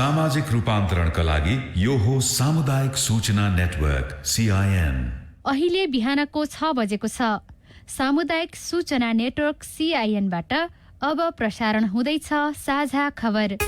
सामाजिक रूपान्तरणका लागि यो हो सामुदायिक सूचना नेटवर्क CIN। अहिले बिहानको 6 बजेको छ। सामुदायिक सूचना नेटवर्क CIN बाट अब प्रसारण हुँदैछ साझा खबर।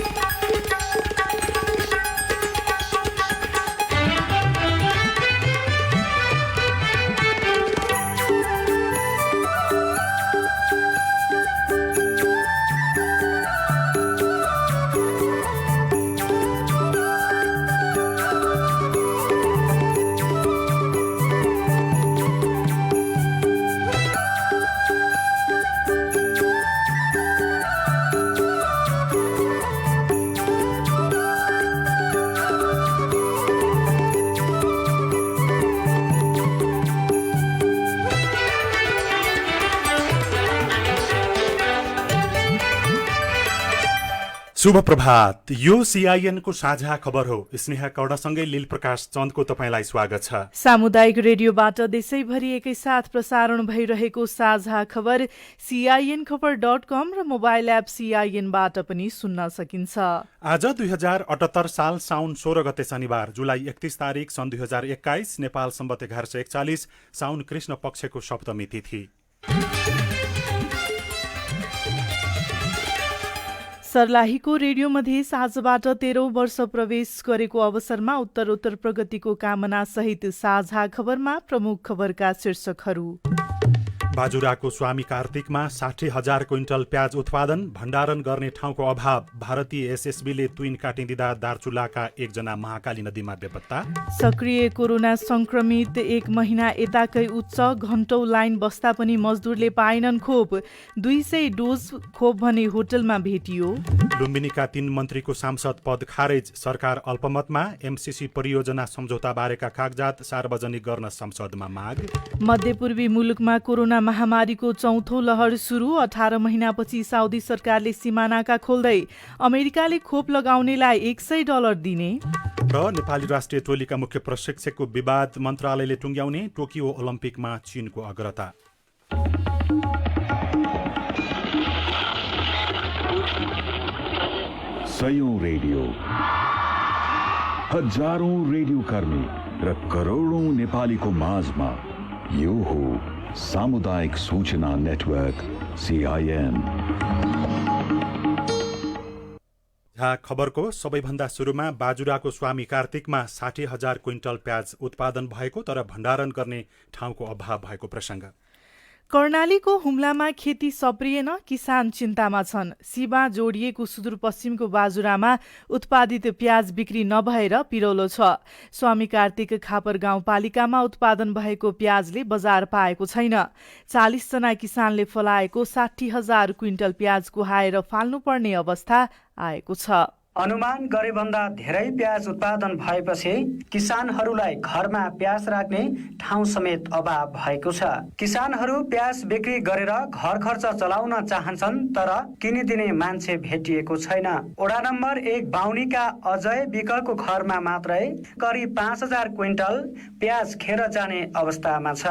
शुभ प्रभात। यो CIN को साझा खबर हो। स्नेहा कौडासँगै लील प्रकाश चन्दको तपाईलाई स्वागत छ। सामुदायिक रेडियोबाट देशैभरि एकैसाथ प्रसारण भइरहेको साझा खबर CINखबर.com र मोबाइल एप CIN-बाट पनि सुन्न सकिन्छ। आज 2078 साल साउन 16 गते शनिबार, जुलाई 31 तारिक सन् 2021, नेपाल सम्वत 1141 साउन कृष्ण पक्षको सप्तमी तिथि। सर्लाहीको रेडियो मधेस आजबाट 13औं वर्ष प्रवेश गरेको अवसरमा उत्तरोत्तर प्रगतिको कामना सहित साझा खबरमा प्रमुख खबरका शीर्षकहरू। बाजुराको स्वामी कार्तिकमा 60,000 क्विन्टल प्याज उत्पादन, भण्डारण गर्ने ठाउँको अभाव। भारतीय SSBले तुइन काटिदिँदा दार्चुलाका एकजना महाकाली नदीमा बेपत्ता। सक्रिय कोरोना संक्रमित 1 महिना यताकै उच्च, घण्टौं लाइन बस्दा पनि मजदुरले पाएनन् खोप। 200 डोज खोप भने होटलमा भेटियो। लुम्बिनीका 3 मन्त्रीको सांसद पद खारेज, सरकार अल्पमतमा। MCC परियोजना सम्झौता बारेका कागजात सार्वजनिक गर्न संसदमा माग। मध्यपूर्वी मुलुकमा कोरोना महामारीको चौथो लहर सुरु, 18 महिनापछि साउदी सरकारले सिमानाका खोल्दै अमेरिकाले खोप लगाउनेलाई $100 दिने। र नेपाली राष्ट्रिय टोलीका मुख्य प्रशिक्षकको विवाद मन्त्रालयले टुङ्ग्याउने, टोकियो ओलम्पिकमा चीनको अग्रता। सयौं रेडियो, हजारौं रेडियो कर्मी र करोडौं नेपालीको माझमा यो हो सामुदायिक सूचना नेटवर्क CIN। खबरको सबैभन्दा सुरुमा बाजुराको स्वामी कार्तिकमा 60,000 क्विन्टल प्याज उत्पादन भएको तर भण्डारण गर्ने ठाउँको अभाव भएको प्रसङ्ग। कर्णालीको हुम्लामा खेती सप्रिएन, किसान चिन्तामा छन्। सीमा जोडिएको सुदूरपश्चिमको बाजुरामा उत्पादित प्याज बिक्री नभएर पिरौलो छ। स्वामी कार्तिक खापर गाउँपालिकामा उत्पादन भएको प्याजले बजार पाएको छैन। 40 जना किसानले फलाएको 60,000 क्विन्टल प्याज कुहाएर फाल्नुपर्ने अवस्था आएको छ। अनुमान गरेभन्दा धेरै प्याज उत्पादन भएपछि किसानहरूलाई घरमा प्याज राख्ने ठाउँ समेत अभाव भएको छ। किसानहरू प्याज बिक्री गरेर घर खर्च चलाउन चाहन्छन्, तर किनिदिने मान्छे भेटिएको छैन। वडा नम्बर 1 बाहुनीका अजय विकलको घरमा मात्रै करिब 5,000 क्विन्टल प्याज खेर जाने अवस्थामा छ।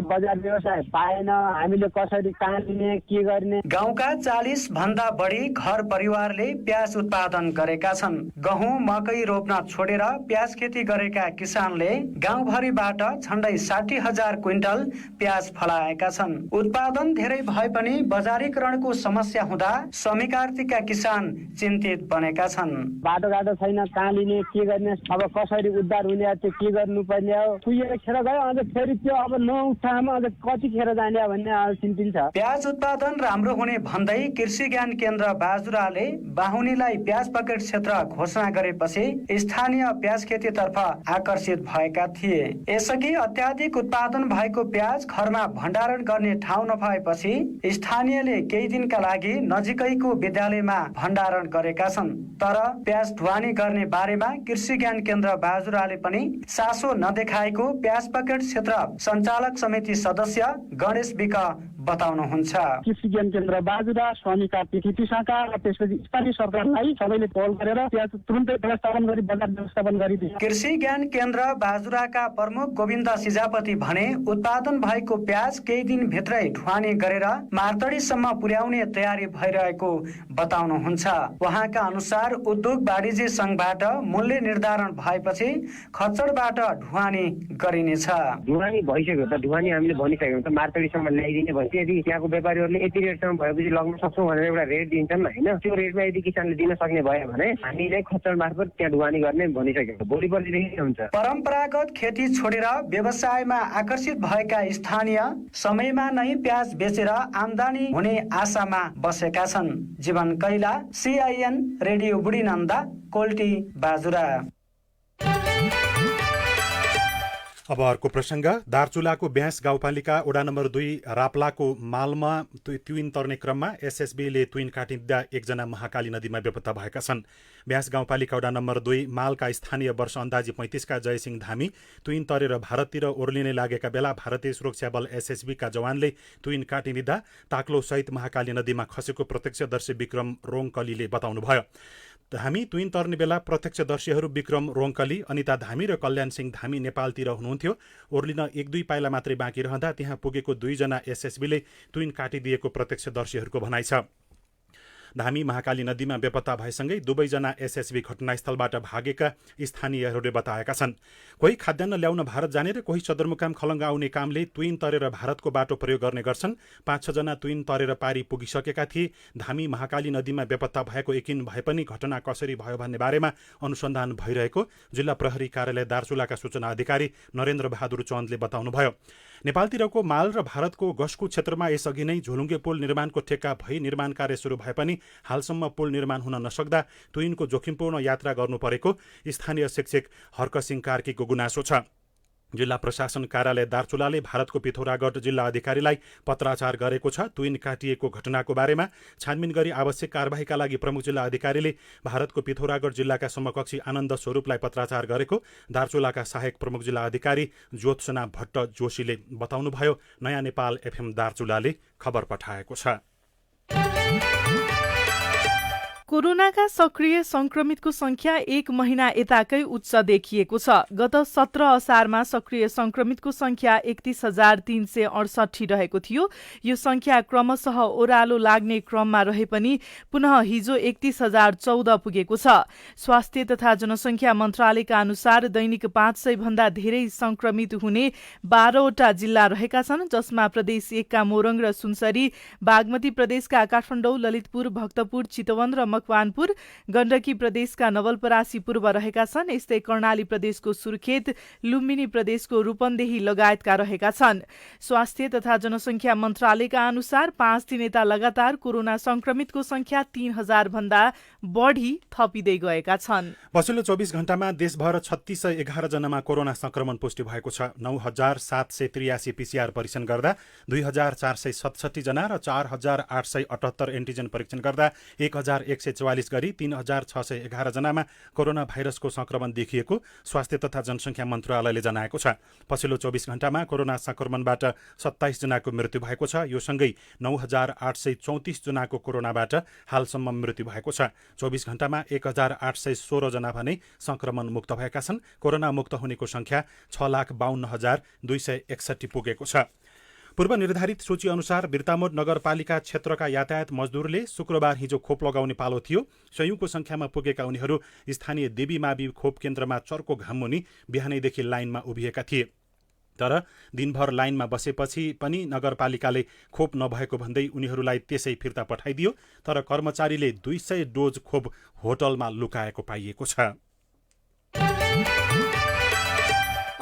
बजार व्यवसाय पाएन, हामीले कसरी कहाँ लिने, के गर्ने। गाउँका 40 भन्दा बढी घर परिवारले प्याज उत्पादन गरे छन्। गहुँ मकै रोप्न छोडेर प्याज खेती गरेका किसानले गाउँभरिबाट झण्डै 60,000 क्विन्टल प्याज फलाएका छन्। उत्पादन धेरै भए पनि बजारीकरणको समस्या हुँदा स्वामी कार्तिकका किसान चिन्तित बनेका छन्। बाटोघाटो छैन, कहाँ लिने, के गर्ने, अब कसरी उद्धार हुने, त्यो के गर्नुपर्ने हो। कुहिएर खेर गयो, अझ फेरि त्यो अब नउठामा अझ कति खेर जाने भन्ने चिन्तित छ। प्याज उत्पादन राम्रो हुने भन्दै कृषि ज्ञान केन्द्र बाजुराले बाहुनीलाई प्याज पकेट क्षेत्र घोषणा गरेपछि स्थानीय प्याज खेतीतर्फ आकर्षित भएका थिए। यसअघि अत्याधिक उत्पादन भएको प्याज घरमा भण्डारण गर्ने ठाउँ नभएपछि स्थानीयले केही दिनका लागि नजिकैको विद्यालयमा भण्डारण गरेका छन्। तर प्याज ढुवानी गर्ने बारेमा कृषि ज्ञान केन्द्र बाजुराले पनि चासो नदेखाएको प्याज पकेट क्षेत्र सञ्चालक समिति सदस्य गणेश विक बताउनुहुन्छ। कृषि ज्ञान केन्द्र बाजुरा, स्वामी कार्तिक खेती शाखा र त्यसपछि स्थानीय सरकारलाई सबैले पहल गरेर प्याज तुरुन्तै व्यवस्थापन गरी बजार व्यवस्थापन गरिदिए। कृषि ज्ञान केन्द्र बाजुराका प्रमुख गोविन्द सिजापति भने उत्पादन भएको प्याज केही दिन भित्रै ढुवानी गरेर मार्तडीसम्म पुर्याउने तयारी भइरहेको बताउनुहुन्छ। उहाँका अनुसार उद्योग वाणिज्य संघबाट मूल्य निर्धारण भएपछि खच्चडबाट ढुवानी गरिनेछ। ढुवानी भइसक्यो त, ढुवानी हामीले भनिसक्यौँ त, मार्तडीसम्म ल्याइदिने भन्छ। यदि त्यहाँको व्यापारीहरूले यति रेटसम्म भएपछि लग्न सक्छौँ भनेर एउटा रेट दिन्छन् होइन, त्यो रेटमा यदि किसानले दिन सक्ने भयो भने हामीले खच्चड मार्फत त्यहाँ ढुवानी गर्ने भनिसकेको भोलि पर्सिदेखि हुन्छ। परम्परागत खेती छोडेर व्यवसायमा आकर्षित भएका स्थानीय समयमा नै प्याज बेचेर आमदानी हुने आशामा बसेका छन्। जीवन कैला, CIN रेडियो बुढी नन्दा, कोल्टी बाजुरा। अब अर्को प्रसङ्ग। दार्चुलाको ब्यास गाउँपालिका वडा नम्बर 2 राप्लाको मालमा तुइन तर्ने क्रममा SSBले तुइन काटिँदा एकजना महाकाली नदीमा बेपत्ता भएका छन्। ब्यास गाउँपालिका वडा नम्बर 2 मालका स्थानीय वर्ष अन्दाजी 35 का जयसिंह धामी तुइन तरेर भारततिर ओर्लिने लागेका बेला भारतीय सुरक्षा बल SSBका जवानले तुइन काटिदिँदा ताक्लो सहित महाकाली नदीमा खसेको प्रत्यक्षदर्शी विक्रम रोङकलीले बताउनुभयो। धामी तुइन तर्ने बेला प्रत्यक्षदर्शीहरू विक्रम रोङकली, अनिता धामी र कल्याण सिंह धामी नेपालतिर हुनुहुन्थ्यो। ओर्लिन 1-2 पाइला मात्रै बाँकी रहँदा त्यहाँ पुगेको 2 जना SSBले तुइन काटिदिएको प्रत्यक्षदर्शीहरूको भनाइ छ। धामी महाकाली नदीमा बेपत्ता भएसँगै दुवैजना SSB घटनास्थलबाट भागेका स्थानीयहरूले बताएका छन्। कोही खाद्यान्न ल्याउन भारत जाने र कोही सदरमुकाम खलङ्गा आउने कामले तुइन तरेर भारतको बाटो प्रयोग गर्ने गर्छन्। 5-6 जना तुइन तरेर पारी पुगिसकेका थिए। धामी महाकाली नदीमा बेपत्ता भएको यकिन भए पनि घटना कसरी भयो भन्ने बारेमा अनुसन्धान भइरहेको जिल्ला प्रहरी कार्यालय दार्चुलाका सूचना अधिकारी नरेन्द्र बहादुर चन्दले बताउनुभयो। नेपालतिरको माल र भारतको गस्कु क्षेत्रमा यसअघि नै झोलुङ्गे पुल निर्माणको ठेक्का भई निर्माण कार्य सुरु भए पनि हालसम्म पुल निर्माण हुन नसक्दा तुइनको जोखिमपूर्ण यात्रा गर्नु परेको स्थानीय शिक्षक हर्कसिंह कार्कीको गुनासो छ। जिल्ला प्रशासन कार्यालय दार्चुलाले भारतको पिथौरागढ जिल्ला अधिकारीलाई पत्राचार गरेको छ। तुइन काटिएको घटनाको बारेमा छानबिन गरी आवश्यक कारबाहीका लागि प्रमुख जिल्ला अधिकारीले भारतको पिथौरागढ जिल्लाका समकक्षी आनन्द स्वरूपलाई पत्राचार गरेको दार्चुलाका सहायक प्रमुख जिल्ला अधिकारी ज्योत्सना भट्ट जोशीले बताउनुभयो। नयाँ नेपाल FM दार्चुलाले खबर पठाएको छ। कोरोनाका सक्रिय संक्रमितको संख्या 1 महिना यताकै उच्च देखिएको छ। गत 17 असारमा सक्रिय संक्रमितको संख्या 31,368 रहेको थियो। यो संख्या क्रमशः ओह्रालो लाग्ने क्रममा रहे पनि पुनः हिजो 31,014 पुगेको छ। स्वास्थ्य तथा जनसङ्ख्या मन्त्रालयका अनुसार दैनिक 500 भन्दा धेरै संक्रमित हुने 12वटा जिल्ला रहेका छन्, जसमा प्रदेश 1 का मोरङ र सुनसरी, बागमती प्रदेशका काठमाडौँ, ललितपुर, भक्तपुर, चितवन र मकवानपुर, गण्डकी प्रदेशका नवलपरासी पूर्व रहेका छन्। यस्तै कर्णाली प्रदेशको सुर्खेत, लुम्बिनी प्रदेशको रूपन्देही लगायतका रहेका छन्। स्वास्थ्य तथा जनसङ्ख्या मन्त्रालयका अनुसार 5 दिन यता लगातार कोरोना संक्रमितको संख्या 3,000 भन्दा बढी थपिँदै गएका छन्। पछिल्लो 24 घण्टामा देशभर 3611 जनामा कोरोना संक्रमण पुष्टि भएको छ। 9,783 PCR परीक्षण गर्दा 2,467 जना र 4,878 एन्टिजेन परीक्षण गर्दा 1,144 गरी 3,611 जनामा कोरोना भाइरसको संक्रमण देखिएको स्वास्थ्य तथा जनसङ्ख्या मन्त्रालयले जनाएको छ। पछिल्लो 24 घण्टामा कोरोना संक्रमणबाट 27 जनाको मृत्यु भएको छ। यो सँगै 9,834 जनाको कोरोनाबाट हालसम्म मृत्यु भएको छ। 24 घण्टामा 1,816 जना भने संक्रमण मुक्त भएका छन्। कोरोना मुक्त हुनेको संख्या 6,52,261 पुगेको छ। पूर्व निर्धारित सूची अनुसार बिर्तामोड नगरपालिका क्षेत्रका यातायात मजदुरले शुक्रबार हिजो खोप लगाउने पालो थियो। सयौंको संख्यामा पुगेका उनीहरू स्थानीय देवी मावि खोप केन्द्रमा चर्को घाममुनि बिहानैदेखि लाइनमा उभिएका थिए। तर दिनभर लाइनमा बसेपछि पनि नगरपालिकाले खोप नभएको भन्दै उनीहरूलाई त्यसै फिर्ता पठाइदियो। तर कर्मचारीले 200 डोज खोप होटलमा लुकाएको पाइएको छ।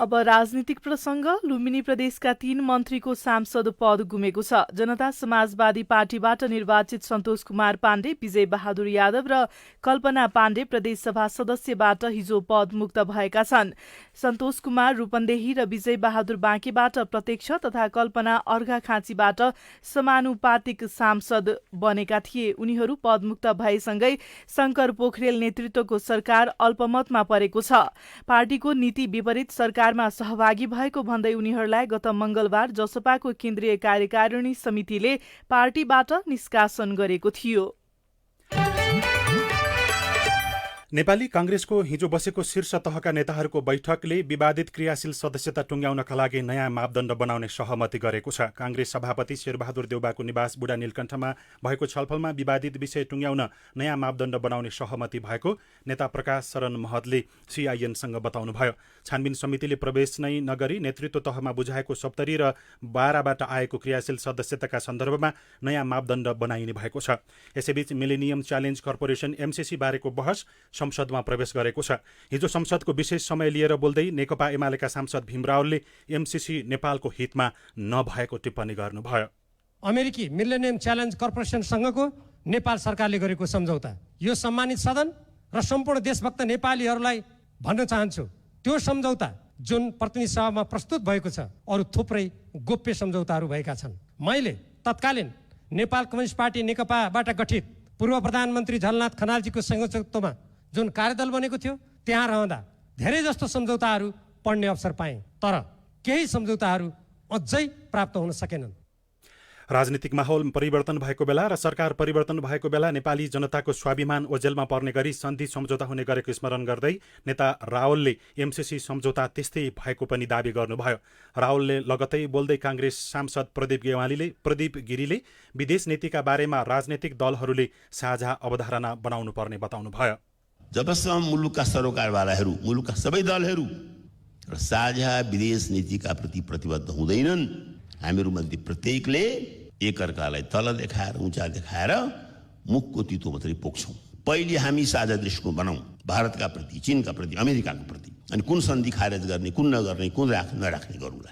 अब राजनीतिक प्रसङ्ग। लुम्बिनी प्रदेशका 3 मन्त्रीको सांसद पद गुमेको छ। जनता समाजवादी पार्टीबाट निर्वाचित सन्तोष कुमार पाण्डे, विजय बहादुर यादव र कल्पना पाण्डे प्रदेशसभा सदस्यबाट हिजो पद मुक्त भएका छन्। सन्तोष कुमार रूपन्देही र विजय बहादुर बाँकेबाट प्रत्यक्ष तथा कल्पना अर्घाखाँचीबाट समानुपातिक सांसद बनेका थिए। उनीहरू पदमुक्त भएसँगै शङ्कर पोखरेल नेतृत्वको सरकार अल्पमतमा परेको छ। पार्टीको नीति विपरीत सरकार बहिष्कारमा सहभागी भएको भन्दै उनीहरूलाई गत मंगलबार जसपाको केन्द्रीय कार्यकारिणी समितिले पार्टीबाट निष्कासन गरेको थियो। नेपाली कांग्रेसको हिजो बसेको शीर्ष तहका नेताहरूको बैठकले विवादित क्रियाशील सदस्यता टुङ्ग्याउनका लागि नयाँ मापदण्ड बनाउने सहमति गरेको छ। कांग्रेस सभापति शेरबहादुर देउबाको निवास बुढा नीलकण्ठमा भएको छलफलमा विवादित विषय टुङ्ग्याउन नयाँ मापदण्ड बनाउने सहमति भएको नेता प्रकाश शरण महतले सीआईएनसँग बताउनुभयो। छानबिन समितिले प्रवेश नै नगरी नेतृत्व तहमा बुझाएको 70 र 12बाट आएको क्रियाशील सदस्यताका सन्दर्भमा नयाँ मापदण्ड बनाइने भएको छ। यसैबीच मिलेनियम च्यालेन्ज कर्पोरेसन एमसीसी बारेको बहस संसदमा प्रवेश गरेको छ। हिजो संसदको विशेष समय लिएर बोल्दै नेकपा एमालेका सांसद भीम रावलले एमसीसी नेपालको हितमा नभएको टिप्पणी गर्नुभयो। अमेरिकी मिलेनियम च्यालेन्ज कर्पोरेसनसँगको नेपाल सरकारले गरेको सम्झौता, यो सम्मानित सदन र सम्पूर्ण देशभक्त नेपालीहरूलाई भन्न चाहन्छु, त्यो सम्झौता जुन प्रतिनिधि सभामा प्रस्तुत भएको छ अरू थुप्रै गोप्य सम्झौताहरू भएका छन्। मैले तत्कालीन नेपाल कम्युनिस्ट पार्टी नेकपाबाट गठित पूर्व प्रधानमन्त्री झलनाथ खनालजीको संयोजकत्वमा जुन कार्यदल बनेको थियो त्यहाँ रहँदा धेरै जस्तो सम्झौताहरू पढ्ने अवसर पाएँ, तर केही सम्झौताहरू अझै प्राप्त हुन सकेनन्। राजनीतिक माहौल परिवर्तन भएको बेला र सरकार परिवर्तन भएको बेला नेपाली जनताको स्वाभिमान ओझेलमा पर्ने गरी सन्धि सम्झौता हुने गरेको स्मरण गर्दै नेता रावलले एमसीसी सम्झौता त्यस्तै भएको पनि दावी गर्नुभयो। रावलले लगतै बोल्दै कांग्रेस सांसद प्रदीप गिरीले विदेश नीतिका बारेमा राजनीतिक दलहरूले साझा अवधारणा बनाउनु पर्ने बताउनुभयो। जबसम्म मुलुकका सरोकारवालाहरू, मुलुकका सबै दलहरू र साझा विदेश नीतिका प्रति प्रतिबद्ध हुँदैनन्, हामीहरूमध्ये प्रत्येकले एकअर्कालाई तल देखाएर उँचा देखाएर मुखको तितो मात्रै पोख्छौँ। पहिले हामी साझा दृष्टिकोण बनाऊ, भारतका प्रति, चीनका प्रति, अमेरिकाको प्रति, अनि कुन सन्धि खारेज गर्ने, कुन नगर्ने, कुन नराख्ने गरौँला।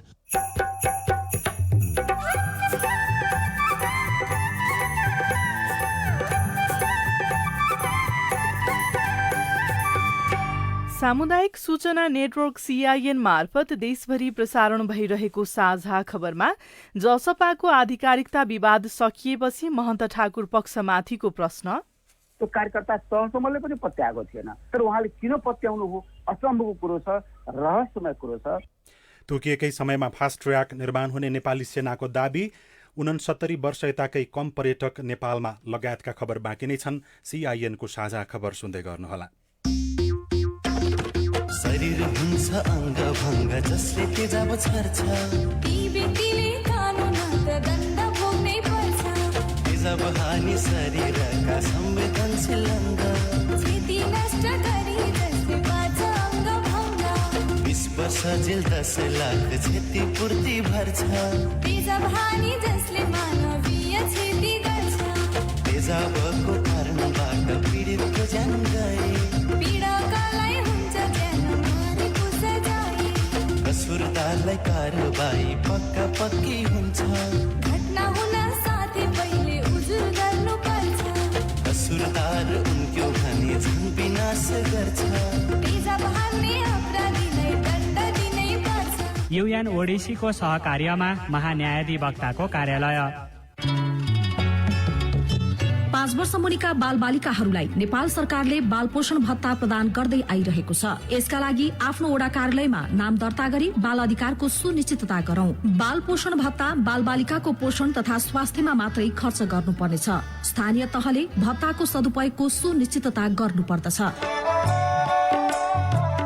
सामुदायिक सूचना नेटवर्क सीआईएन मार्फत देशभरि प्रसारण भइरहेको साझा खबरमा जसपाको आधिकारिकता विवाद सकिएपछि महन्त ठाकुर पक्षमाथिको प्रश्न, त्यो कार्यकर्ता तहसम्मले पनि पत्याएको थिएन, तर उहाँले किन पत्याउनु हो असम्भवको कुरो छ, रहस्यमय कुरो छ। तोकिएकै समयमा फास्ट ट्र्याक निर्माण हुने नेपाली सेनाको दाबी, 69 वर्ष यताकै कम पर्यटक नेपालमा लगायतका खबर बाँकी नै छन्। सीआईएनको साझा खबर सुन्दै गर्नुहोला। शरीर हुन्छ अङ्ग भङ्ग जसले तेजाब छर्छ, तेजाब हानि शरीरका संवेदनशील अङ्ग, विश्व सजिल 10 लाख क्षतिपूर्ति भर्छ, तेजाबको कारणबाट पीडितको ज्यान गए, कसुरदारलाई कारबाही पक्का पक्की हुन्छ, घटना हुन साथै पहिले उजुर गर्नु पर्छ, कसुरदार उनको भने झन् विनाश गर्छ, तेजाब हाल्ने अपराधीलाई दण्ड दिनै पर्छ। युएन ओडिसीको सहकार्यमा महान्यायाधिवक्ताको कार्यालय। 5 वर्ष मुनिका बालबालिकाहरूलाई नेपाल सरकारले बाल पोषण भत्ता प्रदान गर्दै आइरहेको छ। यसका लागि आफ्नो वडा कार्यालयमा नाम दर्ता गरी बाल अधिकारको सुनिश्चितता गरौं। बाल पोषण भत्ता बालबालिकाको पोषण तथा स्वास्थ्यमा मात्रै खर्च गर्नुपर्नेछ। स्थानीय तहले भत्ताको सदुपयोगको सुनिश्चितता गर्नुपर्दछ।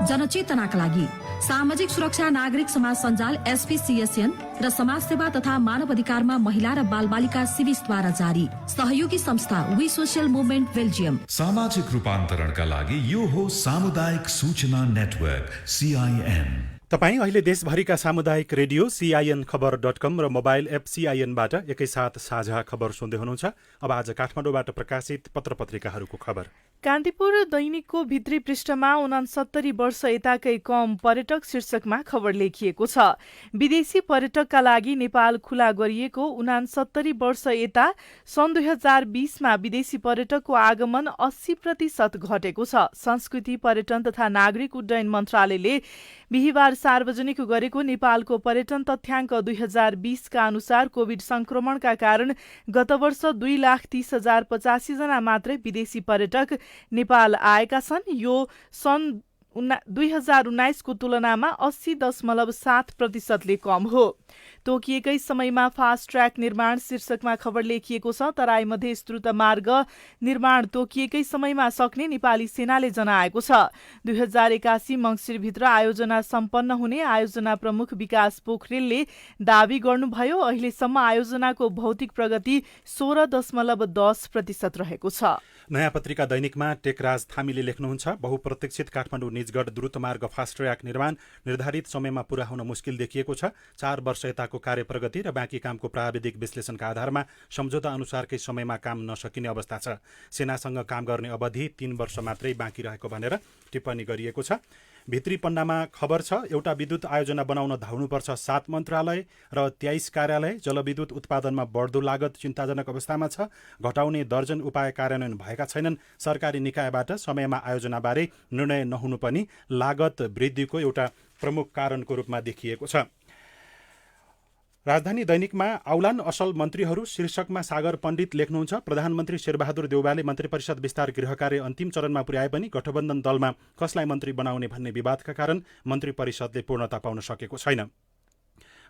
जनचेतनाका लागि सामाजिक सुरक्षा नागरिक समाज सञ्जाल एसपीसीएसएन र समाज सेवा तथा मानव अधिकारमा महिला र बालबालिका सिविसद्वारा जारी। सहयोगी संस्था वी सोशल मुभमेन्ट बेल्जियम। सामाजिक रूपान्तरणका लागि यो हो सामुदायिक सूचना नेटवर्क सीआईएन। तपाईँ अहिले देशभरिका सामुदायिक रेडियो सीआईएन खबर.com र मोबाइल एप सीआईएनबाट एकैसाथ साझा खबर सुन्दै हुनुहुन्छ। अब आज काठमाडौँबाट प्रकाशित पत्रपत्रिकाहरूको खबर। कान्तिपुर दैनिकको भित्री पृष्ठमा 69 वर्ष यताकै कम पर्यटक शीर्षकमा खबर लेखिएको छ। विदेशी पर्यटकका लागि नेपाल खुला गरिएको 69 वर्ष यता सन् 2020मा विदेशी पर्यटकको आगमन 80% घटेको छ। संस्कृति पर्यटन तथा नागरिक उड्डयन मन्त्रालयले बिहिबार सार्वजनिक गरेको नेपालको पर्यटन तथ्याङ्क 2020 का अनुसार कोभिड संक्रमणका कारण गत वर्ष 2,30,085 जना मात्रै विदेशी पर्यटक नेपाल आएका छन्। यो सन् 2019को तुलनामा 80.7% कम हो। तोकिएकै समयमा फास्ट ट्र्याक निर्माण शीर्षकमा खबर लेखिएको छ। तराई मध्य द्रुत मार्ग निर्माण तोकिएकै समयमा सक्ने नेपाली सेनाले जनाएको छ। 2081 मङ्सिरभित्र आयोजना सम्पन्न हुने आयोजना प्रमुख विकास पोखरेलले दावी गर्नुभयो। अहिलेसम्म आयोजनाको भौतिक प्रगति 16.10% रहेको छ। नयाँ पत्रिका दैनिकमा टेकराज थामीले लेख्नुहुन्छ, बहुप्रतीक्षित काठमाडौँ निजगढ द्रुतमार्ग फास्ट ट्र्याक निर्माण निर्धारित समयमा पूरा हुन मुस्किल देखिएको छ। 4 वर्ष यताको कार्य प्रगति र बाँकी कामको प्राविधिक विश्लेषणका आधारमा सम्झौता अनुसारकै समयमा काम नसकिने अवस्था छ। सेनासँग काम गर्ने अवधि 3 वर्ष मात्रै बाँकी रहेको भनेर टिप्पणी गरिएको छ। भित्री पन्नामा खबर छ, एउटा विद्युत आयोजना बनाउन धाउनुपर्छ 7 मन्त्रालय र 23 कार्यालय। जलविद्युत उत्पादनमा बढ्दो लागत चिन्ताजनक अवस्थामा छ। घटाउने दर्जन उपाय कार्यान्वयन भएका छैनन्। सरकारी निकायबाट समयमा आयोजनाबारे निर्णय नहुनु पनि लागत वृद्धिको एउटा प्रमुख कारणको रूपमा देखिएको छ। राजधानी दैनिकमा आउलान असल मन्त्रीहरू शीर्षकमा सागर पण्डित लेख्नुहुन्छ, प्रधानमन्त्री शेरबहादुर देउवाले मन्त्री परिषद विस्तार गृह कार्य अन्तिम चरणमा पुर्याए पनि गठबन्धन दलमा कसलाई मन्त्री बनाउने भन्ने विवादका कारण मन्त्री परिषदले पूर्णता पाउन सकेको छैन।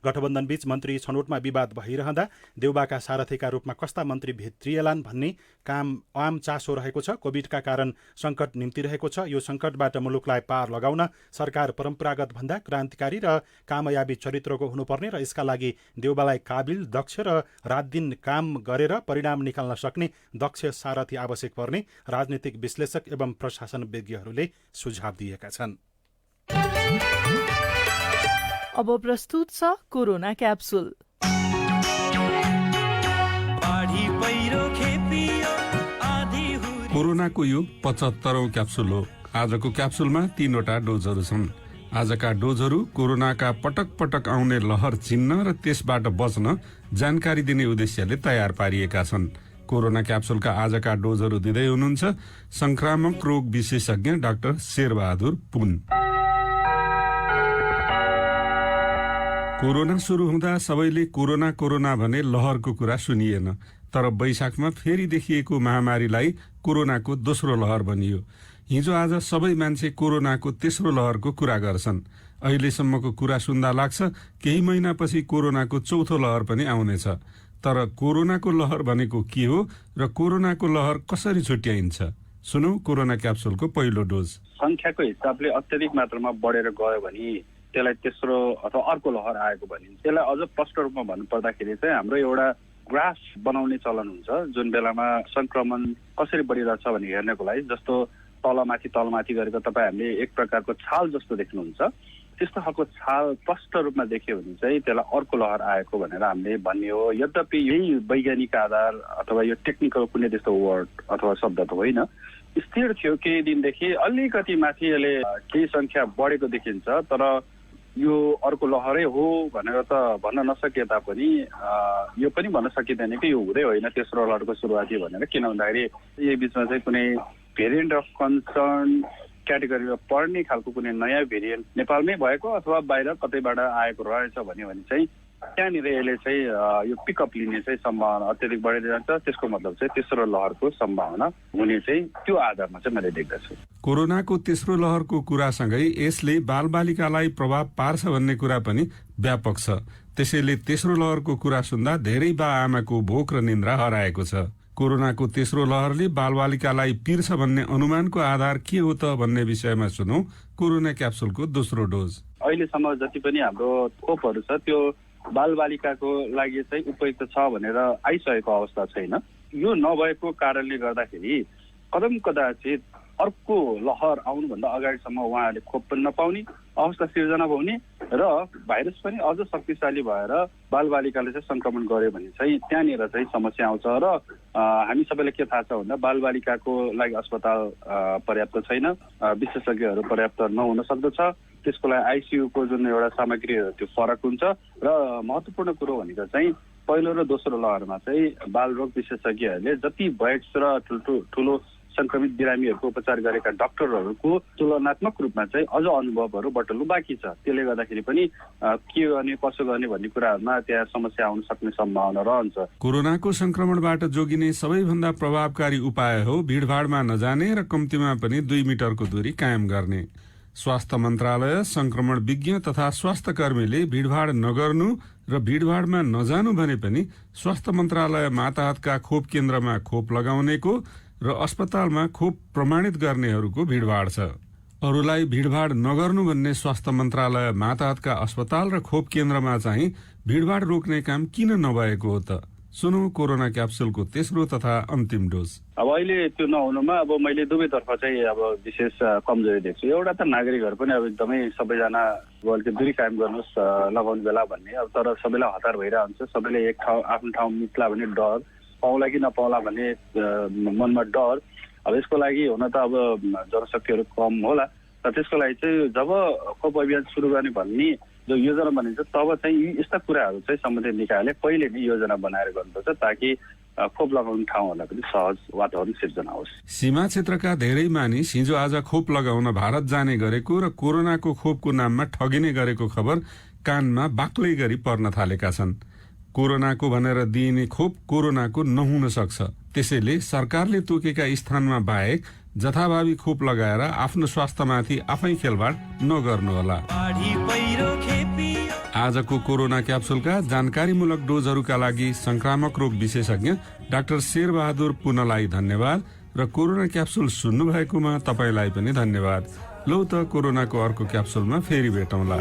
गठबन्धनबीच मन्त्री छनौटमा विवाद भइरहँदा देउबाका सारथीका रूपमा कस्ता मन्त्री भित्रिएलान् भन्ने आम चासो रहेको छ। कोभिडका कारण सङ्कट निम्तिरहेको छ। यो सङ्कटबाट मुलुकलाई पार लगाउन सरकार परम्परागत भन्दा क्रान्तिकारी र कामयाबी चरित्रको हुनुपर्ने र यसका लागि देउबालाई काबिल, दक्ष र रातदिन काम गरेर परिणाम निकाल्न सक्ने दक्ष सारथी आवश्यक पर्ने राजनीतिक विश्लेषक एवं प्रशासन विज्ञहरूले सुझाव दिएका छन्। अब प्रस्तुत छ कोरोना क्याप्सुल। कोरोनाको यो 75औं क्याप्सुल हो। आजको क्याप्सुलमा 3वटा डोजहरू छन्। आजका डोजहरू कोरोनाका पटक पटक आउने लहर चिन्न र त्यसबाट बच्न जानकारी दिने उद्देश्यले तयार पारिएका छन्। कोरोना क्याप्सुलका आजका डोजहरू दिँदै हुनुहुन्छ संक्रामक रोग विशेषज्ञ डाक्टर शेरबहादुर पुन। कोरोना सुरु हुँदा सबैले कोरोना कोरोना भने लहरको कुरा सुनिएन, तर वैशाखमा फेरि देखिएको महामारीलाई कोरोनाको दोस्रो लहर भनियो। हिजो आज सबै मान्छे कोरोनाको तेस्रो लहरको कुरा गर्छन्। अहिलेसम्मको कुरा सुन्दा लाग्छ केही महिनापछि कोरोनाको चौथो लहर पनि आउनेछ। तर कोरोनाको लहर भनेको के हो र कोरोनाको लहर कसरी छुट्याइन्छ? सुनौ कोरोना क्याप्सुलको पहिलो डोज। संख्याको हिसाबले अत्यधिक मात्रामा बढेर गयो भने त्यसलाई तेस्रो अथवा अर्को लहर आएको भनिन्छ। त्यसलाई अझ स्पष्ट रूपमा भन्नुपर्दाखेरि चाहिँ हाम्रो एउटा ग्राफ बनाउने चलन हुन्छ, जुन बेलामा संक्रमण कसरी बढिरहेछ भने हेर्नको लागि। जस्तो तलमाथि गरेको तपाईँहरूले एक प्रकारको छाल जस्तो देख्नुहुन्छ, त्यस्तो खालको छाल स्पष्ट रूपमा देखियो भने चाहिँ त्यसलाई अर्को लहर आएको भनेर हामीले भन्ने हो। यद्यपि यही वैज्ञानिक आधार अथवा यो टेक्निकल कुनै त्यस्तो वर्ड अथवा शब्द त होइन। स्थिर थियो केही दिनदेखि, अलिकति माथि यसले केही सङ्ख्या बढेको देखिन्छ, तर यो अर्को लहरै हो भनेर त भन्न नसके तापनि यो पनि भन्न सकिँदैन कि यो हुँदै होइन तेस्रो लहरको सुरुवाती भनेर। किन भन्दाखेरि यही बिचमा चाहिँ कुनै भेरिएन्ट अफ कन्सर्न क्याटेगोरीमा पर्ने खालको कुनै नयाँ भेरिएन्ट नेपालमै भएको अथवा बाहिर कतैबाट आएको रहेछ भन्यो भने चाहिँ त्यहाँनिर यसले चाहिँ यो पिकअप लिने चाहिँ सम्भावना अत्यधिक बढेर जान्छ। त्यसको मतलब चाहिँ तेस्रो लहरको सम्भावना हुने चाहिँ त्यो आधारमा चाहिँ मैले देख्दछु। कोरोनाको तेस्रो लहरको कुरासँगै यसले बालबालिकालाई प्रभाव पार्छ भन्ने कुरा पनि व्यापक छ। त्यसैले तेस्रो लहरको कुरा सुन्दा धेरै बा आमाको भोक र निन्द्रा हराएको छ। कोरोनाको तेस्रो लहरले बालबालिकालाई पिर्छ भन्ने अनुमानको आधार के हो त भन्ने विषयमा सुनौ कोरोना क्याप्सुलको दोस्रो डोज। अहिलेसम्म जति पनि हाम्रो खोपहरू छ त्यो बालबालिकाको लागि चाहिँ उपयुक्त छ भनेर आइसकेको अवस्था छैन। यो नभएको कारणले गर्दाखेरि कदम कदाचित अर्को लहर आउनुभन्दा अगाडिसम्म उहाँहरूले खोप पनि नपाउने अवस्था सिर्जना हुने र भाइरस पनि अझ शक्तिशाली भएर बालबालिकाले चाहिँ संक्रमण गर्यो भने चाहिँ त्यहाँनिर चाहिँ समस्या आउँछ। र हामी सबैलाई के थाहा छ भन्दा बालबालिकाको लागि अस्पताल पर्याप्त छैन, विशेषज्ञहरू पर्याप्त नहुन सक्दछ। त्यसको लागि आइसियुको जुन एउटा सामग्रीहरू त्यो फरक हुन्छ। र महत्त्वपूर्ण कुरो भनेको चाहिँ पहिलो र दोस्रो लहरमा चाहिँ बालरोग विशेषज्ञहरूले जति वयस्क र ठुलो संक्रमित बिरामीहरूको उपचार गरेका डाक्टरहरूको तुलनात्मक रूपमा चाहिँ अझ अनुभवहरू बटुल्नु बाँकी छ। त्यसले गर्दाखेरि पनि के गर्ने कसो गर्ने भन्ने कुराहरूमा त्यहाँ समस्या आउन सक्ने सम्भावना रहन्छ। कोरोनाको संक्रमणबाट जोगिने सबैभन्दा प्रभावकारी उपाय हो भिडभाडमा नजाने र कम्तीमा पनि 2 मिटरको दूरी कायम गर्ने। स्वास्थ्य मन्त्रालय संक्रमण विज्ञ तथा स्वास्थ्य कर्मीले भीड़भाड़ नगर्नु र भीड़भाड़मा नजानु भने पनि स्वास्थ्य मन्त्रालय माताहतका खोप केन्द्रमा खोप लगाउनेको र अस्पतालमा खोप प्रमाणित गर्नेहरूको भीड़भाड़ छ। अरूलाई भीड़भाड़ नगर्नु भन्ने स्वास्थ्य मन्त्रालय माताहतका अस्पताल र खोप केन्द्रमा चाहिँ भीड़भाड़ रोक्ने काम किन नभएको हो त? सुनौ कोरोना क्याप्सुलको तेस्रो तथा अन्तिम डोज। अब अहिले त्यो नहुनुमा अब मैले दुवैतर्फ चाहिँ अब विशेष कमजोरी देख्छु। एउटा त नागरिकहरू पनि अब एकदमै सबैजना अलिकति दूरी कायम गर्नुहोस् लगाउने बेला भन्ने, अब तर सबैलाई हतार भइरहन्छ। सबैले एक ठाउँ आफ्नो ठाउँ मिच्ला भन्ने डर, पाउला कि नपाउला भन्ने मनमा डर। अब यसको लागि हुन त अब जनशक्तिहरू कम होला, र त्यसको लागि चाहिँ जब खोप अभियान सुरु गर्ने भन्ने जो योजना बनिन्छ तब चाहिँ यस्ता कुराहरू चाहिँ सम्बन्धित निकायले पहिले नै योजना बनाएर गर्नुपर्छ, ताकि खोप लगाउने ठाउँहरूलाई पनि सहज वातावरण सिर्जना होस्। सीमा क्षेत्रका धेरै मानिस हिजो आज खोप लगाउन भारत जाने गरेको र कोरोनाको खोपको नाममा ठगिने गरेको खबर कानमा बाक्लै गरी पर्न थालेका छन्। कोरोनाको भनेर दिइने खोप कोरोनाको नहुन सक्छ, त्यसैले सरकारले तोकेका स्थानमा बाहेक जथाभावी खोप लगाएर आफ्नो स्वास्थ्यमाथि आफै खेलवाड नगर्नुहोला। आजको कोरोना क्याप्सुलका जानकारीमूलक डोजहरूका लागि संक्रामक रोग विशेषज्ञ डाक्टर शेरबहादुर पुनलाई धन्यवाद र कोरोना क्याप्सुल सुन्नु भएकोमा तपाईलाई पनि धन्यवाद। लौ त कोरोनाको अर्को क्याप्सुलमा फेरि भेटौँला।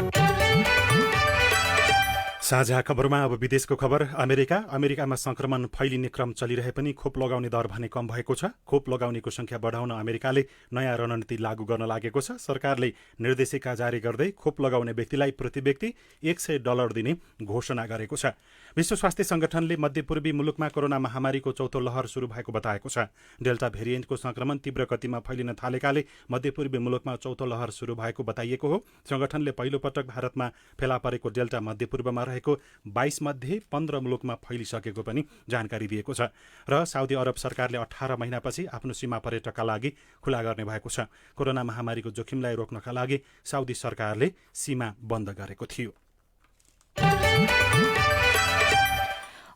साझा खबरमा अब विदेशको खबर। अमेरिकामा संक्रमण फैलिने क्रम चलिरहे पनि खोप लगाउने दर भने कम भएको छ। खोप लगाउनेको संख्या बढाउन अमेरिकाले नयाँ रणनीति लागू गर्न लागेको छ। सरकारले निर्देशिका जारी गर्दै खोप लगाउने व्यक्तिलाई प्रति व्यक्ति $100 दिने घोषणा गरेको छ। विश्व स्वास्थ्य संगठनले मध्यपूर्वी मुलुकमा कोरोना महामारीको चौथो लहर शुरू भएको बताएको छ। डेल्टा भेरिएन्टको संक्रमण तीव्र गतिमा फैलिन थालेकाले मध्यपूर्वी मुलुकमा चौथो लहर शुरू भएको बताइएको हो। संगठनले पहिलो पटक भारतमा फेला परेको डेल्टा मध्यपूर्वमा रहेको 22 मध्ये 15 मुलुकमा फैलिसकेको पनि जानकारी दिएको छ। र साउदी अरब सरकारले 18 महिनापछि आफ्नो सीमा पर्यटकका लागि खुला गर्ने भएको छ। कोरोना महामारीको जोखिमलाई रोक्नका लागि साउदी सरकारले सीमा बन्द गरेको थियो।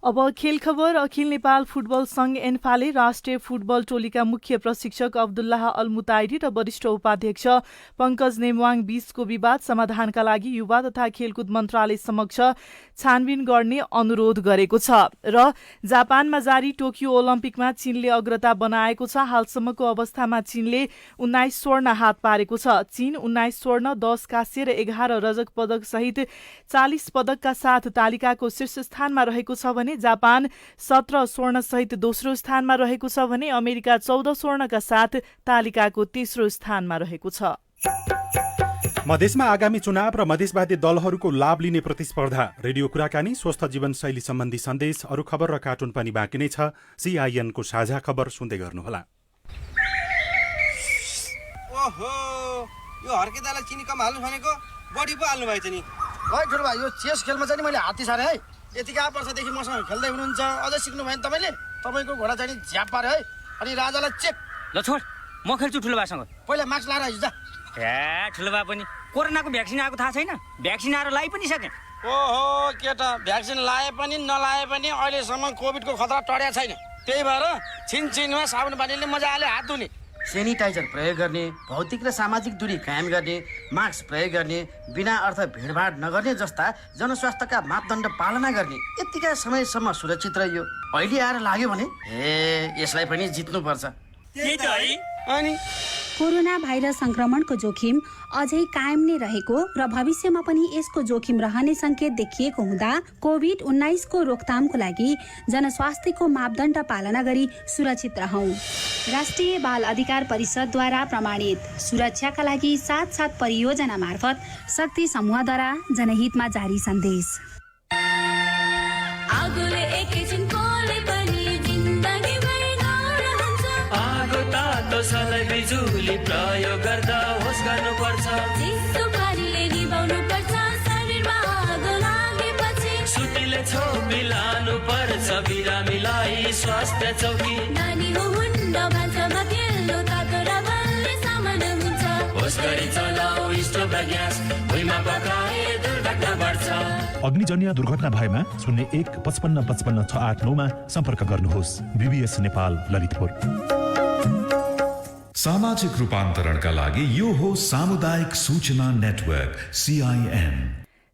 अब खेल खबर। अखिल नेपाल फुटबल संघ एन्फाले राष्ट्रिय फुटबल टोलीका मुख्य प्रशिक्षक अब्दुल्लाह अल मुताइरी र वरिष्ठ उपाध्यक्ष पंकज नेमवाङ बीचको विवाद समाधानका लागि युवा तथा खेलकुद मन्त्रालय समक्ष छानबिन गर्ने अनुरोध गरेको छ। र जापानमा जारी टोकियो ओलम्पिकमा चीनले अग्रता बनाएको छ। हालसम्मको अवस्थामा चीनले 19 स्वर्ण हात पारेको छ। चीन 19 स्वर्ण, 10 काँस्य र 11 रजत पदक सहित 40 पदकका साथ तालिकाको शीर्ष स्थानमा रहेको छ भने जापान 17 स्वर्ण सहित दोस्रो स्थानमा रहेको छ भने अमेरिका 14 स्वर्णका साथ तालिकाको तेस्रो स्थानमा रहेको छ। मधेसमा आगामी चुनाव र मधेसवादी दलहरूको लाभ लिने प्रतिस्पर्धा, रेडियो कुराकानी, स्वस्थ जीवनशैली सम्बन्धी सन्देश, अरू खबर र कार्टुन पनि बाँकी नै छ। CIN को साझा खबर सुन्दै गर्नुहोला। ओहो, यो हर्केदालाई चिनी कम हाल्नु भनेको बढी पो हाल्नु भएछ नि। है ठुलो भाइ, यो चेस खेलमा चाहिँ मैले हात्ती सारे है। यतिका वर्षदेखि मसँग खेल्दै हुनुहुन्छ, अझै सिक्नु भएन तपाईले? तपाईँको घोडा चाहिँ झ्याप पार्यो है। अनि राजालाई चेक। ल छोड, म खेल्छु ठुलो भाइसँग। पहिला मास्क लाएर आइज जा। ए ठुलो भए पनि कोरोनाको भ्याक्सिन आएको थाहा छैन? भ्याक्सिन आएर लाइ पनि सके। ओहो केटा, भ्याक्सिन लाए पनि नलाए पनि अहिलेसम्म कोभिडको खतरा टर्या छैन। त्यही भएर छिनछिनमा साबुन पानीले मजाले हात धुने, सेनिटाइजर प्रयोग गर्ने, भौतिक र सामाजिक दूरी कायम गर्ने, मास्क प्रयोग गर्ने, बिना अर्थ भिडभाड नगर्ने जस्ता जनस्वास्थ्यका मापदण्ड पालना गर्ने, यतिका समयसम्म सुरक्षित रहियो। अहिले आएर लाग्यो भने यसलाई पनि जित्नुपर्छ। अनि कोरोना भाइरस संक्रमणको जोखिम अझै कायम नै रहेको र भविष्यमा पनि यसको जोखिम रहने संकेत देखिएको हुँदा कोभिड-19 को रोकथामको लागि जनस्वास्थ्यको मापदण्ड पालना गरी सुरक्षित रहौं। राष्ट्रिय बाल अधिकार परिषदद्वारा प्रमाणित सुरक्षाका लागि साथ परियोजना मार्फत शक्ति समूहद्वारा जनहितमा जारी सन्देश। बिजुली प्रयोग गर्दा होस् गर्नुपर्छ। सुतिले छोपी लानु पर्छ, बिरामीलाई स्वास्थ्य चौकी। होस् गरी चलाऊ स्टोभ र ग्यास, भुइँमा पकाए दुर्घटना बढ्छ। अग्निजन्य दुर्घटना भएमा 01 55 55 689 मा सम्पर्क गर्नुहोस्। BBS नेपाल ललितपुर। सामाजिक रूपान्तरणका लागि यो हो सामुदायिक सूचना नेटवर्क CIN।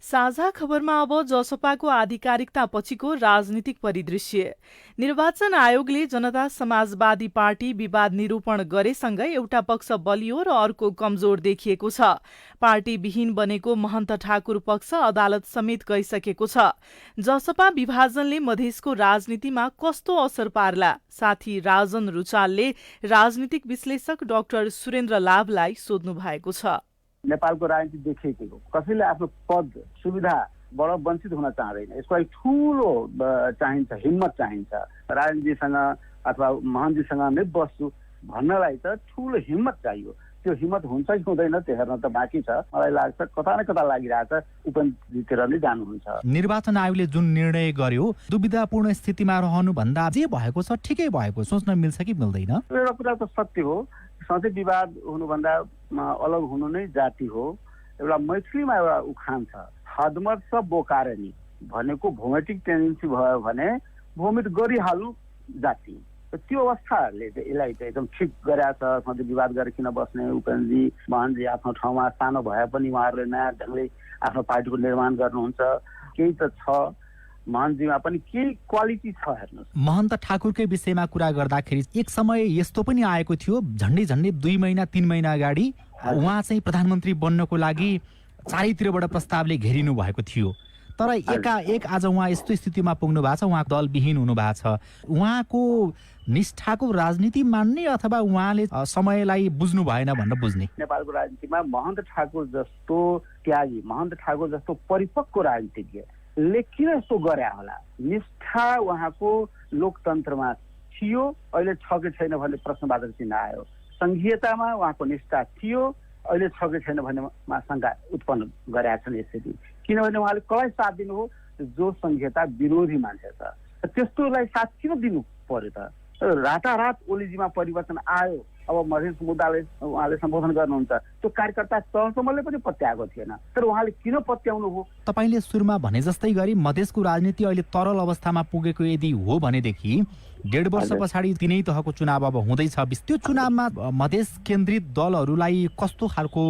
साझा खबरमा अब जसपाको आधिकारिकता पछिको राजनीतिक परिदृश्य। निर्वाचन आयोगले जनता समाजवादी पार्टी विवाद निरूपण गरेसँगै एउटा पक्ष बलियो र अर्को कमजोर देखिएको छ। पार्टी विहीन बनेको महन्त ठाकुर पक्ष अदालत समेत गइसकेको छ। जसपा विभाजनले मधेसको राजनीतिमा कस्तो असर पार्ला? साथी राजन रुचालले राजनीतिक विश्लेषक डाक्टर सुरेन्द्र लाभलाई सोध्नु भएको छ। नेपालको राजनीति देखिएको हो, कसैले आफ्नो पद सुविधाबाट वञ्चित हुन चाहँदैन। यसको लागि ठुलो चाहिन्छ, हिम्मत चाहिन्छ। राजनीतिसँग अथवा महन्जीसँग नै बस्छु भन्नलाई त ठुलो हिम्मत चाहियो। त्यो हिम्मत हुन्छ कि हुँदैन त्यो हेर्न त बाँकी छ। मलाई लाग्छ कता न कता लागिरहेछ उपनिधितिर नै जानुहुन्छ। निर्वाचन आयोगले जुन निर्णय गर्यो दुविधापूर्ण स्थितिमा रहनुभन्दा जे भएको छ ठिकै भएको सोच्न मिल्छ कि मिल्दैन? एउटा कुरा त सत्य हो, सधैँ विवाद हुनुभन्दा अलग हुनु नै जाति हो। एउटा मैथिलीमा एउटा उखान छ, हदमत स बोकारनी भनेको भोमेटिक टेन्डेन्सी भयो भने भोमिट गरिहालु जाति। त्यो अवस्थाहरूले यसलाई चाहिँ एकदम ठिक गरेछ। सधैँ विवाद गरेर किन बस्ने? उपेन्द्रजी महनजी आफ्नो ठाउँमा सानो भए पनि उहाँहरूले नयाँ ढङ्गले आफ्नो पार्टीको निर्माण गर्नुहुन्छ। केही त छ, महनजीमा पनि केही क्वालिटी छ। हेर्नुहोस्, महन्त ठाकुरकै विषयमा कुरा गर्दाखेरि एक समय यस्तो पनि आएको थियो, झन्डै 2 महिना 3 महिना अगाडि उहाँ चाहिँ प्रधानमन्त्री बन्नको लागि चारैतिरबाट प्रस्तावले घेरिनु भएको थियो। तर एकाएक आज उहाँ यस्तो स्थितिमा पुग्नु भएको छ, उहाँ दलविहीन हुनु भएको छ। उहाँको निष्ठाको राजनीति मान्ने अथवा उहाँले समयलाई बुझ्नु भएन भनेर बुझ्ने? नेपालको राजनीतिमा महन्त ठाकुर जस्तो त्यागी, महन्त ठाकुर जस्तो परिपक्व राजनीतिज्ञले किन यस्तो गरे होला? निष्ठा उहाँको लोकतन्त्रमा थियो, अहिले छ कि छैन भन्ने प्रश्नवाचक चिन्ह आयो। संघीयतामा उहाँको निष्ठा थियो, अहिले छ कि छैन भन्नेमा शङ्का उत्पन्न गरेका छन् यसरी। किनभने उहाँले कसलाई साथ दिनु हो? जो संघीयता विरोधी मान्छे छ, त्यस्तोलाई साथ किन दिनु पर्यो त? रातारात ओलीजीमा परिवर्तन आयो, अब मधेस मुद्दाले उहाँले सम्बोधन गर्नुहुन्छ। त्यो कार्यकर्ता तहसम्मले पनि पत्याएको थिएन, तर उहाँले किन पत्याउनु हो? तपाईले सुरुमा भने जस्तै गरी मधेसको राजनीति अहिले तरल अवस्थामा पुगेको यदि हो भनेदेखि 1.5 वर्ष पछाडि तिनै तहको चुनाव अब हुँदैछ। त्यो चुनावमा मधेस केन्द्रित दलहरूलाई कस्तो खालको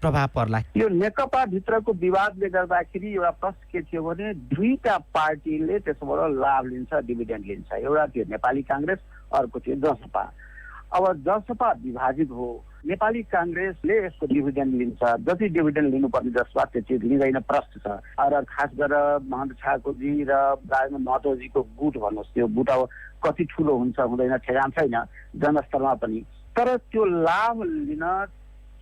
प्रभाव पर्ला? यो नेकपा भित्रको विवादले गर्दाखेरि एउटा प्रश्न के थियो भने दुईटा पार्टीले त्यसबाट लाभ लिन्छ, डिभिडेन्ड लिन्छ। एउटा थियो नेपाली काङ्ग्रेस, अर्को थियो जसपा। अब जसपा विभाजित हो, नेपाली काङ्ग्रेसले यसको डिभिडेन्ड लिन्छ। जति डिभिडेन्ड लिनुपर्ने जसपा त्यति लिँदैन, प्रश्न छ। र खास गरेर महन्त ठाकुरजी र राजेन्द्र महतोजीको गुट भन्नुहोस्, त्यो गुट अब कति ठुलो हुन्छ हुँदैन ठेगान छैन जनस्तरमा पनि। तर त्यो लाभ लिन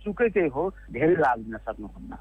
चुकेकै हो, धेरै लाभ लिन सक्नुहुन्न।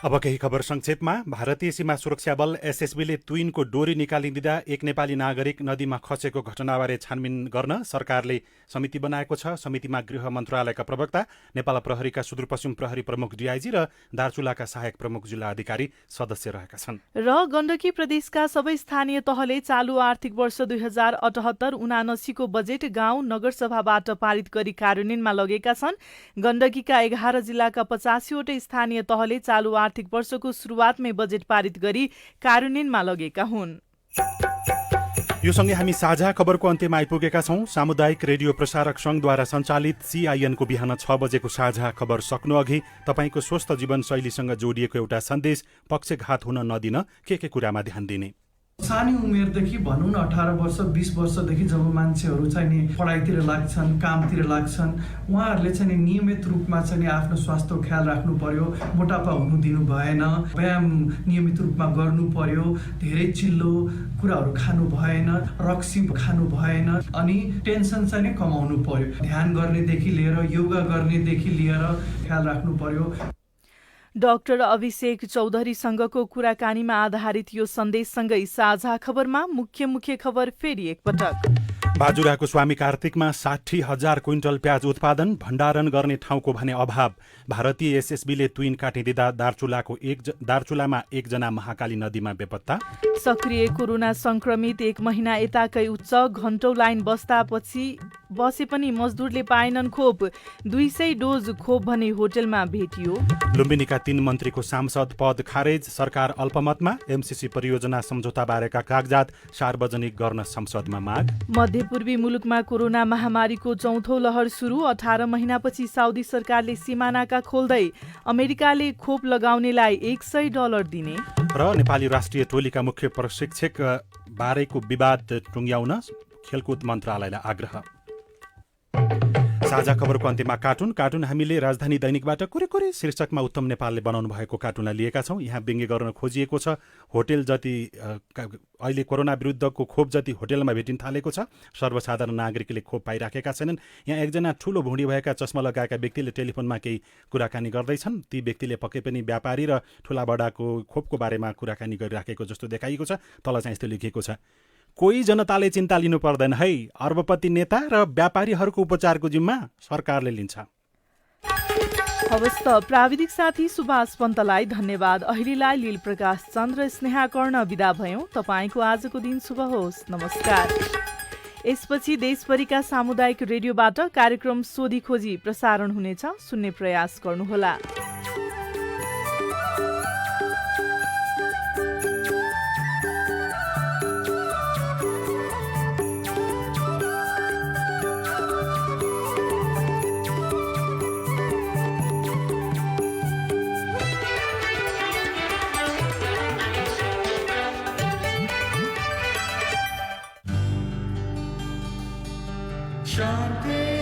अब केही खबर संक्षेपमा। भारतीय सीमा सुरक्षा बल एसएसबीले तुइनको डोरी निकालिदिँदा एक नेपाली नागरिक नदीमा खसेको घटनाबारे छानबिन गर्न सरकारले समिति बनाएको छ। समितिमा गृह मन्त्रालयका प्रवक्ता, नेपाल प्रहरीका सुदूरपश्चिम प्रहरी प्रमुख डीआईजी र दार्चुलाका सहायक प्रमुख जिल्ला अधिकारी सदस्य रहेका छन्। र गण्डकी प्रदेशका सबै स्थानीय तहले चालु आर्थिक वर्ष 2078-79 को बजेट गाउँ नगरसभाबाट पारित गरी कार्यान्वयनमा लगेका छन्। गण्डकीका 11 जिल्लाका 85वटै स्थानीय तहले चालु आर्थिक वर्षको सुरुवातमै बजेट पारित गरी कार्यान्वयनमा लगेका हुन्। यो सँगै हामी साझा खबरको अन्त्यमा आइपुगेका छौं। सामुदायिक रेडियो प्रसारक संघद्वारा सञ्चालित CIN को बिहान 6 बजेको साझा खबर सक्नु अघि तपाईको स्वस्थ जीवनशैलीसँग जोडिएको एउटा सन्देश पक्षघात हुन नदिन के कुरामा ध्यान दिने? सानै उमेरदेखि भनौँ न 18 वर्ष 20 वर्षदेखि जब मान्छेहरू चाहिँ नि पढाइतिर लाग्छन्, कामतिर लाग्छन्, उहाँहरूले चाहिँ नि नियमित रूपमा चाहिँ नि आफ्नो स्वास्थ्यको ख्याल राख्नु पर्यो। मोटापा हुनु दिनु भएन, व्यायाम नियमित रूपमा गर्नु पर्यो, धेरै चिल्लो कुराहरू खानु भएन, रक्सी खानु भएन, अनि टेन्सन चाहिँ नि कमाउनु पर्यो। ध्यान गर्नेदेखि लिएर योगा गर्नेदेखि लिएर ख्याल राख्नु पर्यो। डाक्टर अभिषेक चौधरीसँगको कुराकानीमा आधारित यो सन्देशसँगै साझा खबरमा मुख्य खबर फेरि एकपटक। बाजुराको स्वामी कार्तिकमा 60,000 क्विन्टल प्याज उत्पादन, भण्डारण गर्ने ठाउँको भने अभाव। भारतीय एसएसबीले तुइन काटिदिँदा दार्चुलामा एकजना महाकाली नदीमा बेपत्ता। सक्रिय कोरोना संक्रमित 1 महिना यताकै उच्च, घण्टौं लाइन बसे पनि मजदुरले पाएनन् खोप। 200 डोज खोप भने होटलमा भेटियो। लुम्बिनीका 3 मन्त्रीको सांसद पद खारेज, सरकार अल्पमतमा। एमसीसी परियोजना सम्झौता बारेका कागजात सार्वजनिक गर्न संसदमा माग। मध्य मध्यपूर्वी मुलुकमा कोरोना महामारीको चौथो लहर सुरु। 18 महिनापछि साउदी सरकारले सिमानाका खोल्दै अमेरिकाले खोप लगाउनेलाई $100 दिने र नेपाली राष्ट्रिय टोलीका मुख्य प्रशिक्षक बारेको विवाद टुङ्ग्याउन खेलकुद मन्त्रालयलाई आग्रह। साझा खबरको अन्त्यमा कार्टुन हामीले राजधानी दैनिकबाट कुरै शीर्षकमा उत्तम नेपालले बनाउनु भएको कार्टुनलाई लिएका छौँ। यहाँ व्यङ्ग्य गर्न खोजिएको छ। होटेल जति अहिले कोरोना विरुद्धको खोप जति होटेलमा भेटिन थालेको छ, सर्वसाधारण नागरिकले खोप पाइराखेका छैनन्। यहाँ एकजना ठूलो भुँडी भएका चस्मा लगाएका व्यक्तिले टेलिफोनमा केही कुराकानी गर्दैछन्। ती व्यक्तिले पक्कै पनि व्यापारी र ठूला बडाको खोपको बारेमा कुराकानी गरिराखेको जस्तो देखाइएको छ। तल चाहिँ यस्तो लेखिएको छ, कोही जनताले चिन्ता लिनु पर्दैन है, अर्बपति नेता र व्यापारीहरूको उपचारको जिम्मा सरकारले लिन्छ। हवस् त, प्राविधिक साथी सुभाष पन्तलाई धन्यवाद। अहिलेलाई लील प्रकाश चन्द्र स्नेहा कर्ण विदा भयौँ। तपाईँको आजको दिन शुभ होस्। नमस्कार। यसपछि देशभरिका सामुदायिक रेडियोबाट कार्यक्रम सोधी खोजी प्रसारण हुनेछ। सुन्ने प्रयास गर्नुहोला। शांति